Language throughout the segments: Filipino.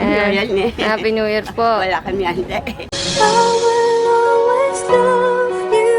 New Year yan eh. Happy New Year po. Wala kami handa eh. I will always love you.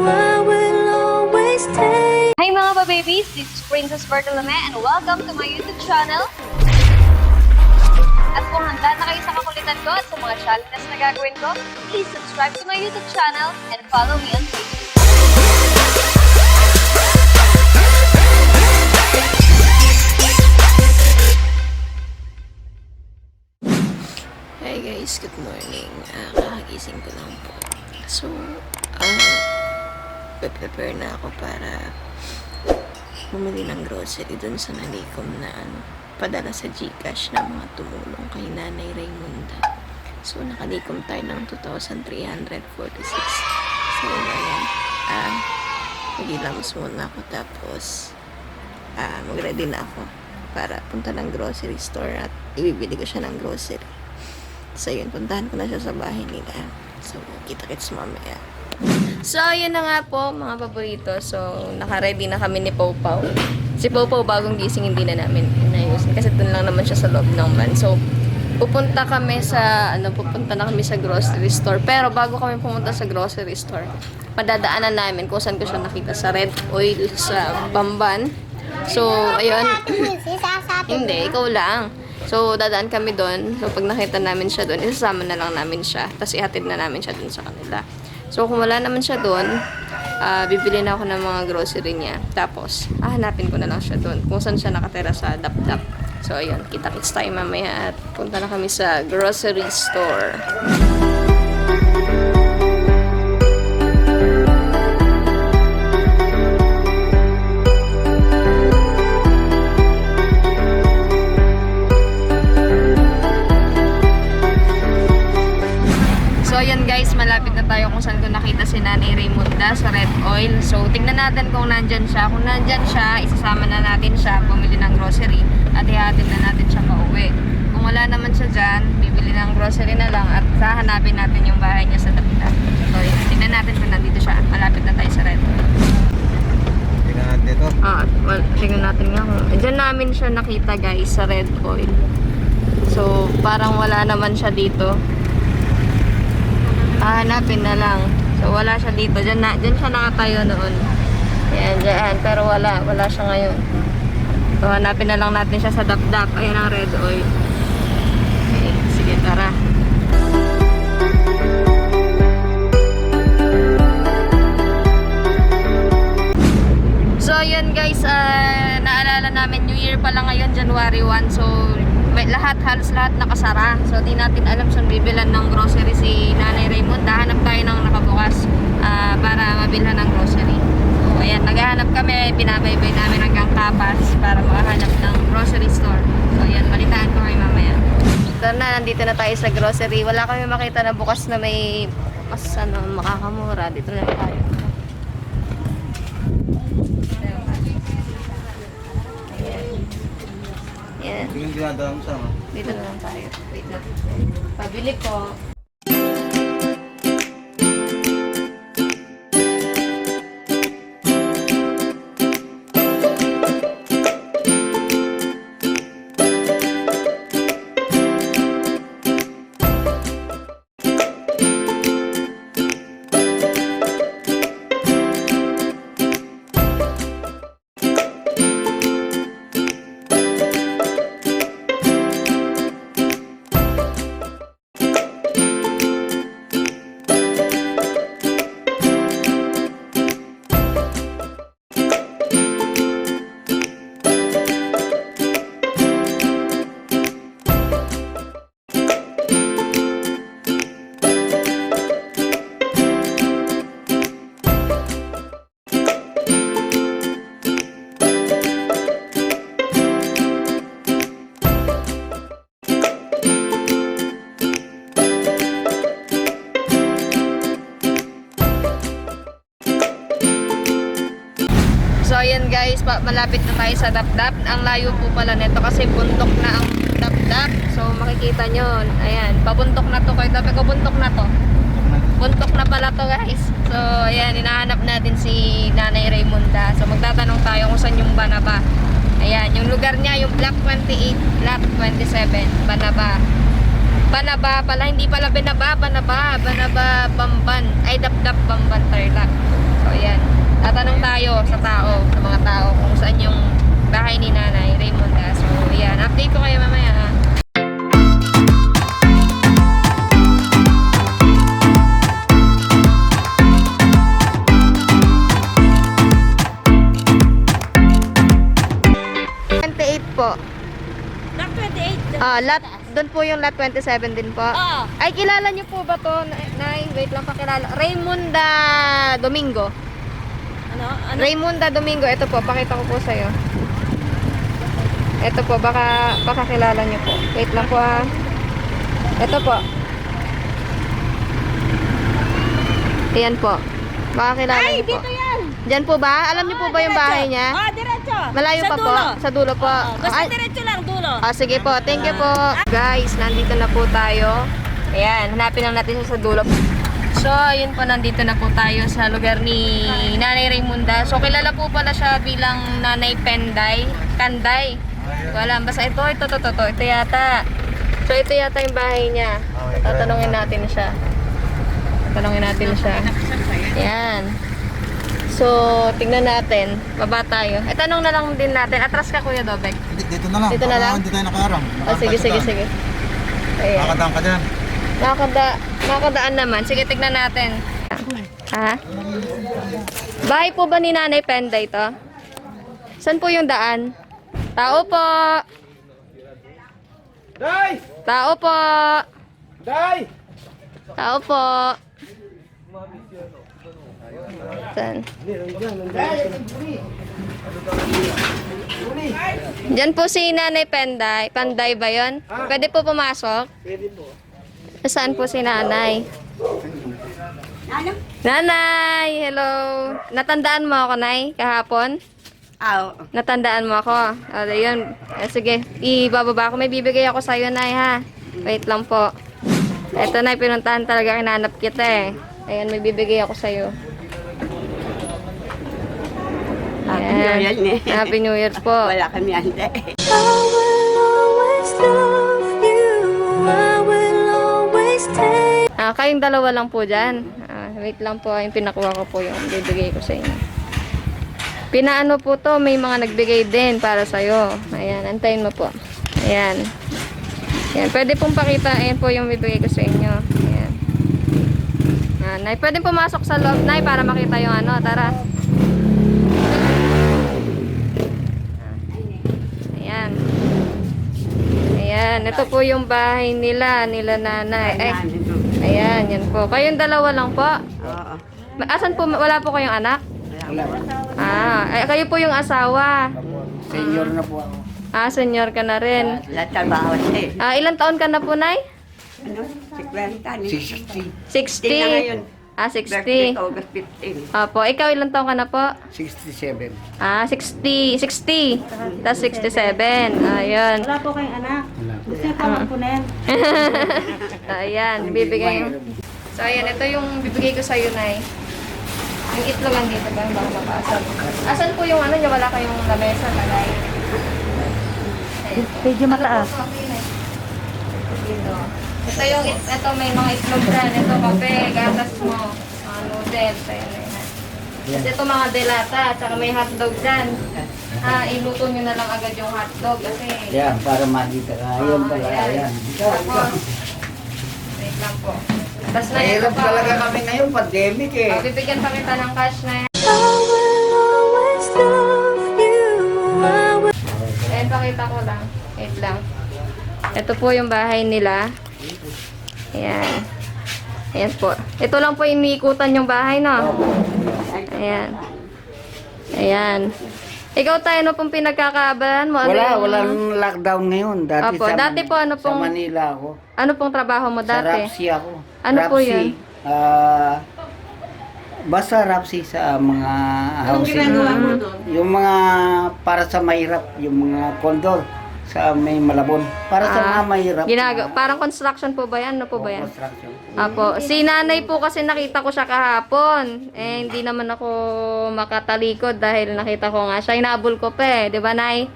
I will always take. Hi mga pa-babies! This is Princess Bartolome and welcome to my YouTube channel. At kung handa na kayo sa kakulitan ko at sa mga challenges na gagawin ko, please subscribe to my YouTube channel and follow me on Facebook. Hi guys, good morning. Kakagising ko lang po. So, prepare na ako para bumili ng grocery dun sa nalikom na padala sa GCash na mga tumulong kay Nanay Raymunda. So, nakalikom tayo ng 2,346. So, ayan. Mag-ilams muna ako tapos mag-ready na ako para punta ng grocery store at ibibili ko siya ng grocery. So, yun, puntahan ko na siya sa bahay nila. So, kita-kits mamaya. So, yun na nga po, mga paborito. So, naka-ready na kami ni Pau Pau. Si Pau Pau, bagong gising, hindi na namin inayusin. Kasi dun lang naman siya sa loob ng van. So, pupunta na kami sa grocery store. Pero, bago kami pumunta sa grocery store, madadaanan namin kung saan ko siya nakita sa Red Oil sa Bamban. So, ayun. Hindi, ikaw lang. So, dadaan kami doon. So, pag nakita namin siya doon, isasama na lang namin siya. Tapos, ihatid na namin siya doon sa kanila. So, kung wala naman siya doon, bibili na ako ng mga grocery niya. Tapos, hanapin ko na lang siya doon. Kung saan siya nakatira sa Dap-Dap. So, ayun. Kita-kits tayo mamaya at punta na kami sa grocery store. So, ayan guys, malapit na tayo kung saan ko nakita si Nanay Raymunda sa Red Oil. So, tignan natin kung nandyan siya. Kung nandyan siya, isasama na natin siya, bumili ng grocery at ihatid na natin siya pauwi. Kung wala naman siya dyan, bibili ng grocery na lang at hahanapin natin yung bahay niya sa Dap-Dap. So, tignan natin kung nandito siya. Malapit na tayo sa Red Oil. Tingnan natin ito. Well, tignan natin nga kung... Dyan namin siya nakita guys sa Red Oil. So, parang wala naman siya dito. Hanapin na lang. So, wala siya dito. Diyan siya nakatayo noon. Yan, dyan. Pero wala siya ngayon. So, hanapin na lang natin siya sa Dap-Dap. Ayan ang Red Oil. Okay, sige, tara. So, yun guys. Naalala namin, New Year pa lang ngayon, January 1. So, halos lahat nakasara. So, di natin alam saan bibilan ng grocery si Nanay Raymunda. Hanap tayo ng nakabukas para mabilhan ng grocery. So, ayan, naghahanap kami. Pinabaybay namin hanggang Kapas para makahanap ng grocery store. So, ayan, balitaan ko kayo mamaya. So, nandito na tayo sa grocery. Wala kami makita na bukas na may mas makakamura. Dito na tayo. Yan. Tingnan ginagawa mo sama. Dito na lang tayo. Wait lang. Pabili po. So, ayan guys, malapit na tayo sa Dap-Dap. Ang layo po pala nito kasi bundok na ang Dap-Dap. So, makikita nyo, ayan, pabuntok na to. Kahit dapat ko buntok na to. Buntok na pala to guys. So, ayan, hinahanap natin si Nanay Raymunda. So, magtatanong tayo kung saan yung Banaba. Ayan, yung lugar niya, yung Block 28, Block 27, Banaba. Banaba pala, hindi pala Banaba, Banaba, Bamban. Ay, Dapdap, Bamban, Tarlac. So, ayan. Tatanong tayo sa mga tao, kung saan yung bahay ni Nanay Raymonda. So, ayan. Update ko kayo mamaya, ha? Po. Block 28. Doon po yung lot 27 din po. Oo. Ay, kilala niyo po ba to, Nay? Wait lang, pakilala. Raymonda Domingo. Ano? Raymonda Domingo. Ito po, pakita ko po sa'yo. Ito po, baka kilala niyo po. Wait lang po, ha. Ito po. Ayan po. Baka kilala Ay, niyo po. dito yan. Diyan po ba? Alam niyo po ba yung bahay niya? Oh, diretso. Malayo Sa pa po? dulo. Sa dulo po. Basta Ay, diretso lang, dulo. sige po. Thank you po. Guys, nandito na po tayo. Ayan, hanapin lang natin siya sa dulo. So, ayun po, nandito na po tayo sa lugar ni Nanay Raymonda. So, kilala po pala siya bilang Nanay Penday. Kanday. Wala, basta ito yata. So, ito yata yung bahay niya. Tatanungin natin siya. Ayan. So, tingnan natin. Baba tayo. Tanong na lang din natin. Atras ka, Kuya Dobek. Dito na lang. Dito na lang? Hindi tayo nakaharang. Sige. Ayan. Nakakadaan ka dyan. Nakakadaan naman. Sige, tignan natin. Ha? Bahay po ba ni Nanay Penday to? Saan po yung daan? Tao po! Day! Tao po! Day! Tao po! Saan? Diyan po si Nanay Penday. Panday ba yun? Pwede po pumasok? Pwede po. Saan po si Nanay? Nanay! Hello! Natandaan mo ako, Nay? Kahapon? Natandaan mo ako? Ayun. Sige, ibababa ako. May bibigay ako sa'yo, Nay, ha? Wait lang po. Eto, Nay, pinuntahan talaga. Kinanap kita, eh. Ayan, may bibigay ako sa'yo. Ayan. Happy New Year po. Wala kami ande. I will always love you. I will always take. Kayong dalawa lang po dyan. Wait lang po, yung pinakuha ko po yung bibigay ko sa inyo. Pinaano po to, may mga nagbigay din para sa'yo. Ayan, antayin mo po. Ayan. Ayan, pwede pong pakita. Ayan po yung bibigay ko sa inyo. Ayan. Nay, pwede pumasok sa loob, Nay, para makita yung ano. Tara. Ayan. Ayan, ito po yung bahay nila Nanay. Ayan, yan po. Kayong dalawa lang po? Oo. Asan po, wala po kayong anak? Kayo po yung asawa. Senior na po ako. Senior ka na rin. Lahat trabaho siya. Ilang taon ka na po, Nay? Ano? 50. 60. 60. 60. August 15. Apo, ikaw ilang taon ka na po? 67. 60. 60. Tapos 67. Ayun. Wala po kayong anak. Gusto niyo pa magpunin. Ayan, bibigay yung... So, ayan, ito yung bibigay ko sa'yo, Nay. Yung itlog lang dito ba? Baka mapasok. Asan po yung ano niya? Wala kayong lamesa, Nanay? Medyo mataas. Ito may mga itlog dyan. Ito kape, gatas mo, mga noodles, ayan na yan. Kasi ito mga delata, tsaka may hotdog dyan. Iluto nyo na lang agad yung hotdog kasi... Yan, para makita ka. Ayan pala, ayan. Tapos, wait lang po. Tapos na ito Mahirap pa. talaga kami ngayon, pandemic eh. Bibigyan pa kita ng cash na yan. I will always love you. I will. Ayan, pakita ko lang. Wait lang. Ito po yung bahay nila. Ayan. Ayan po. Ito lang po iniikutan yung bahay, no? Ayan. Ayan. Ikaw tayo, ano pong pinagkakaabalan mo? Walang lockdown ngayon. Dati Opo, dati po ano sa pong... Manila ako. Ano pong trabaho mo Sa dati? Rapsi ako. Ano po Rapsi, yun? Basta Rapsi sa mga housing. Yung mga para sa mahirap, yung mga kondor sa may Malabon. Para sa mga mahirap. Parang construction po ba yan? Ano po ba yan? Construction. Apo, si Nanay po kasi nakita ko siya kahapon. Hindi naman ako makatalikod dahil nakita ko nga siya. Hinabol ko pa eh. Di ba, Nay?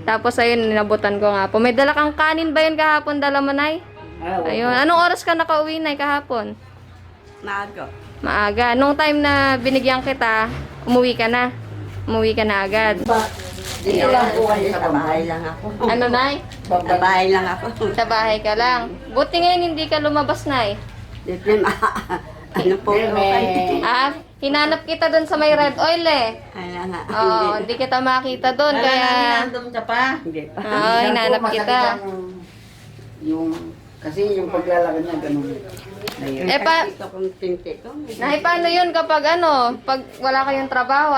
Tapos ayun, inabutan ko nga po. May dala kang kanin ba yun kahapon? Dala mo, Nay? Ayun. Anong oras ka nakauwi, Nay, kahapon? Maaga. Maaga. Nung time na binigyan kita, umuwi ka na. Umuwi ka na agad. Dito lang po kayo sa bahay lang ako. Ano, Nay? Sa bahay lang ako. Sa bahay ka lang. Buti ngayon hindi ka lumabas, Nay. Dito na. Ano po kayo? Ah, hinanap kita doon sa may red oil eh. Ano nga. Oo, hindi kita makita doon. Kaya, Hindi pa. oo, hinanap kita. Kasi yung paglalakad niya, ganun. Eh, Ito kong tinti ko. Nay, paano yun kapag pag wala kayong trabaho,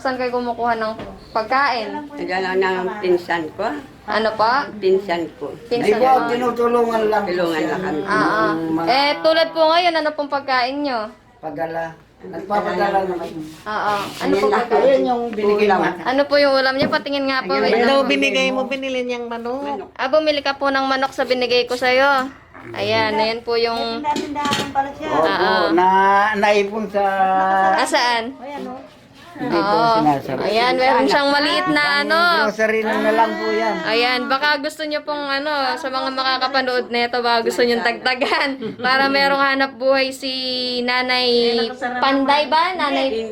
saan kayo kumukuha ng pagkain? Nagala ng pinsan ko. Ano pa? Pinsan ko. Hindi Pinsan po, mo? tinutulungan lang. Tulungan lang kami. Eh, tulad po ngayon, ano pong pagkain nyo? Pagdala. Nagpapadala naman. Oo. Ano po pagkain? Ayun yung binigay mo. Ano po yung ulam niya? Patingin nga po. Wait lang. binigay mo, binili niyang manok. Ah, bumili ka po ng manok sa binigay ko sa'yo. Ayan po yung... Opo, naipon sa... Saan? Hindi po Oo. sinasabi. Ayan, meron siyang maliit na Grocery na lang po yan. Ayan, baka gusto niyo pong sa mga makakapanood nito, baka gusto niyo tagtagan para merong hanap buhay si Nanay Panday ba? Nanay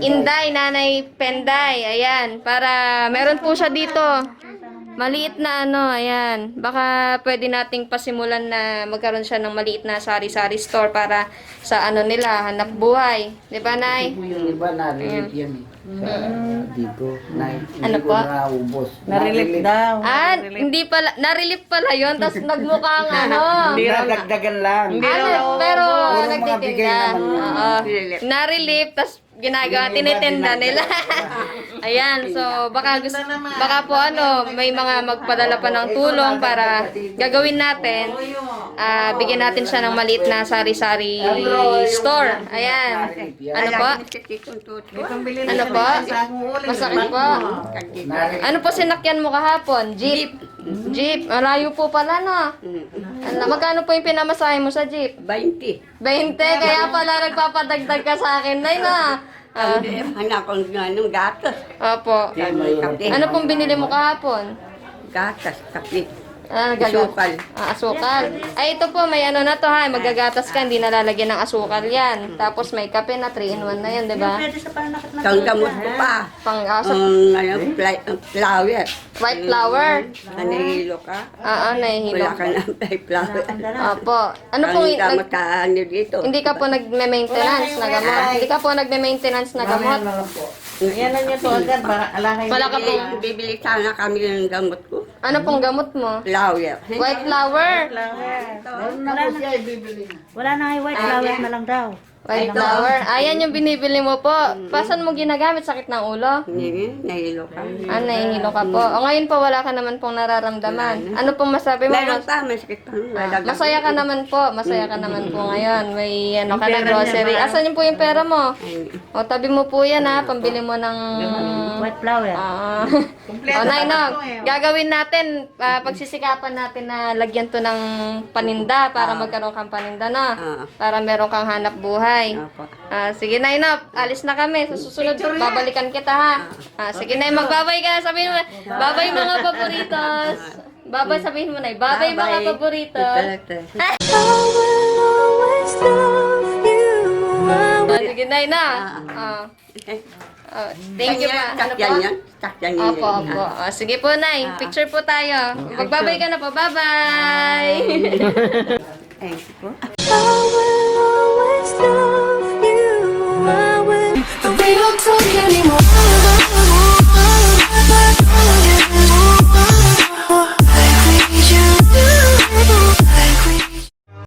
Inday, Nanay Penday. Ayan, para meron po siya dito. Maliit na ayan. Baka pwede nating pasimulan na magkaroon siya ng maliit na sari-sari store para sa nila, hanap buhay. 'Di ba, Nay? Yung iba na-relieve yan eh. Sa dito. Ano Hindi ko po? naubos. Narelip daw. Hindi pala, na-relief pala yun, tapos nagmukhang Dagdagan lang. pero Puro mga nagtitinda. bigay naman yun. Oo. Na-relief, tapos ginagawa, tinitinda nila. Ayan, so baka po may mga magpadala pa ng tulong para gagawin natin. Bigyan natin siya ng maliit na sari-sari store. Ayan. Ano po? Ano po? Masakit po? Ano po sinakyan mo kahapon? Jeep. Jeep. Malayo po pala, no? Magkano po yung pinamasahe mo sa jeep? 20. 20. Kaya pala nagpapadagdag ka sa akin, Nay, na. Anak ko ng gatas. Opo. Kape. Ano pong binili mo kahapon? Gatas, kape. Asukal. Asukal. Ay, ito po, may na to ha. Magagatas ka, hindi nalalagyan ng asukal yan. Tapos may kape na 3-in-1 na yan, di ba? Kang gamot ko pa. Flower. White flour. Nanihilo ka. Nahihilo. Wala ka na may flower. Opo. Ano pong, Ang gamot ka dito. hindi ka po nagme-maintenance na gamot? Hindi ka po nagme-maintenance na gamot? Yan lang yung agad para alahin. Wala ka pong, Bibili sana kami ng gamot ko. ano pong gamot mo? Flower. White flour. Wala na ay white flowers na lang daw. White flour. Ayan yung binibili mo po. Pasan mo ginagamit? Sakit ng ulo? Nahilo ka. Nahihilo ka po. O ngayon po, wala ka naman pong nararamdaman. Ano pong masabi mo? Meron pa, may sakit pa. Masaya ka naman po. Masaya ka naman po ngayon. May ka na grocery. Asan yung po yung pera mo? O, tabi mo po yan ha. Pambili mo ng... White flower. Nay, no. Gagawin natin, pagsisikapan natin na lagyan to ng paninda para magkaroon kang paninda na. Para meron kang hanap buhay. Sige, Nay, no. Alis na kami. Sa susunod, babalikan kita ha. Sige, Nay, magbabay ka. Sabihin mo, babay mga paporitos. Babay, sabihin mo, Nay. Babay mga paporitos. I will always love you. Sige, Nay, na. Thank you pa. Ano po? Sakyan yan. Opo. Sige po, Nay. Picture po tayo. Magbabay ka na po. Bye-bye. Thank you po. I will always love you. I will. We don't talk anymore.